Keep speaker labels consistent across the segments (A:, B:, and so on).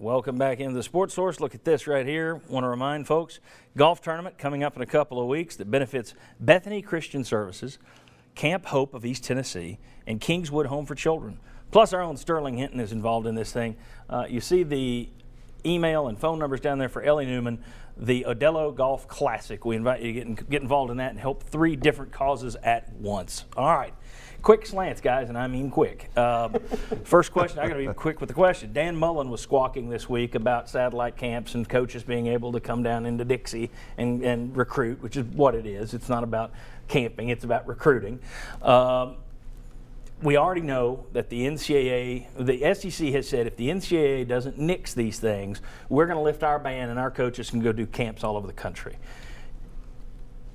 A: Welcome back into the Sports Source. Look at this right here. Want to remind folks, golf tournament coming up in a couple of weeks that benefits Bethany Christian Services, Camp Hope of East Tennessee, and Kingswood Home for Children. Plus, our own Sterling Hinton is involved in this thing. You see the email and phone numbers down there for Ellie Newman, the Odello Golf Classic. We invite you to get involved in that and help 3 different causes at once. All right. Quick slants, guys, and I mean quick. First question, I got to be quick with the question. Dan Mullen was squawking this week about satellite camps and coaches being able to come down into Dixie and recruit, which is what it is. It's not about camping, it's about recruiting. We already know that the NCAA, the SEC has said if the NCAA doesn't nix these things, we're going to lift our ban and our coaches can go do camps all over the country.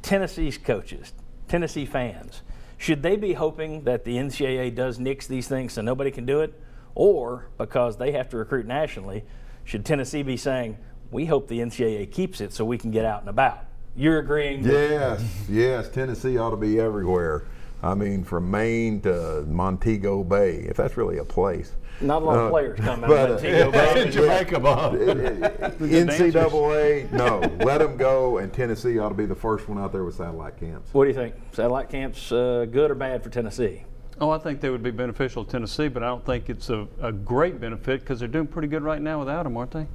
A: Tennessee's coaches, Tennessee fans, should they be hoping that the NCAA does nix these things so nobody can do it? Or, because they have to recruit nationally, should Tennessee be saying, we hope the NCAA keeps it so we can get out and about? You're agreeing?
B: Yes. Tennessee ought to be everywhere. I mean, from Maine to Montego Bay, if that's really a place.
A: Not a lot of players come out of Montego Bay.
B: Jamaica, Bob. NCAA, no. Let them go, and Tennessee ought to be the first one out there with satellite camps.
A: What do you think? Satellite camps good or bad for Tennessee?
C: Oh, I think they would be beneficial to Tennessee, but I don't think it's a great benefit because they're doing pretty good right now without them, aren't they?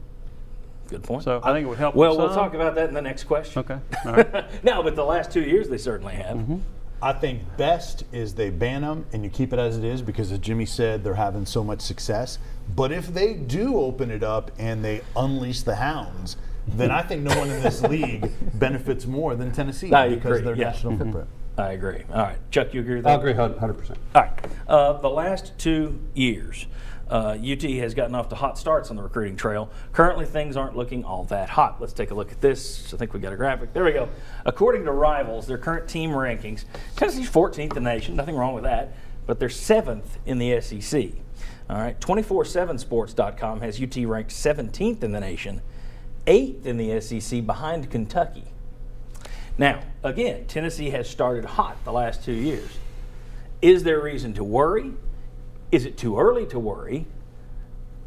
A: Good point.
C: So I think it would help.
A: Well, we'll talk about that in the next question.
C: Okay. All right.
A: No, but the last 2 years they certainly have.
C: Mm-hmm.
D: I think best is they ban them and you keep it as it is because, as Jimmy said, they're having so much success. But if they do open it up and they unleash the hounds, then I think no one in this league benefits more than Tennessee because of their national footprint.
A: I agree. All right. Chuck, you agree with that?
E: I agree 100%.
A: All right. The last 2 years, UT has gotten off to hot starts on the recruiting trail. Currently, things aren't looking all that hot. Let's take a look at this. I think we got a graphic. There we go. According to Rivals, their current team rankings, Tennessee's 14th in the nation. Nothing wrong with that. But they're 7th in the SEC. All right. 247sports.com has UT ranked 17th in the nation, 8th in the SEC behind Kentucky. Now, again, Tennessee has started hot the last 2 years. Is there reason to worry? Is it too early to worry?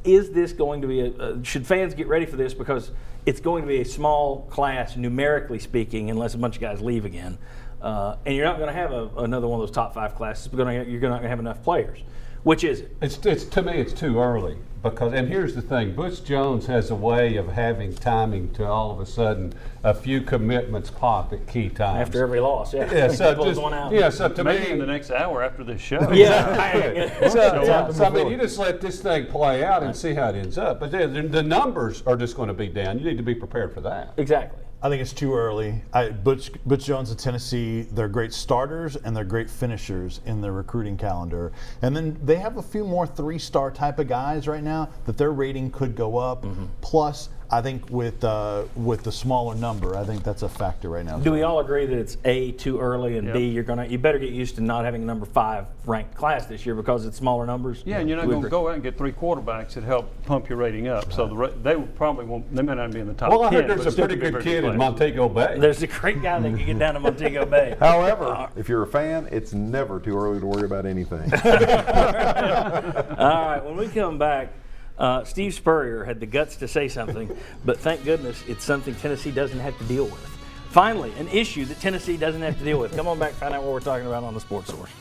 A: Is this going to be should fans get ready for this because it's going to be a small class numerically speaking unless a bunch of guys leave again. And you're not going to have another one of those top 5 classes because you're not going to have enough players. Which is it?
E: It's to me, it's too early because, and here's the thing: Butch Jones has a way of having timing to all of a sudden a few commitments pop at key times
A: after every loss.
E: Yeah, so to
C: Maybe
E: me,
C: in the next hour after this show.
A: Yeah.
E: so I mean, you just let this thing play out and see how it ends up. But the numbers are just going to be down. You need to be prepared for that.
A: Exactly.
D: I think it's too early. Butch Jones of Tennessee, they're great starters and they're great finishers in their recruiting calendar. And then they have a few more 3-star type of guys right now that their rating could go up. Mm-hmm. Plus, I think with the smaller number, I think that's a factor right now.
A: Do we all agree that it's A, too early, and B, you better get used to not having a number 5 ranked class this year because it's smaller numbers?
C: Yeah, and you're not going to go out and get 3 quarterbacks that help pump your rating up. Right. So they probably won't. They may not be in the top 10.
E: Well, I heard there's a pretty good kid in Montego Bay.
A: There's a great guy that can get down to Montego Bay.
B: However, if you're a fan, it's never too early to worry about anything.
A: All right, when we come back, Steve Spurrier had the guts to say something, but thank goodness it's something Tennessee doesn't have to deal with. Finally, an issue that Tennessee doesn't have to deal with. Come on back, find out what we're talking about on the Sports Source.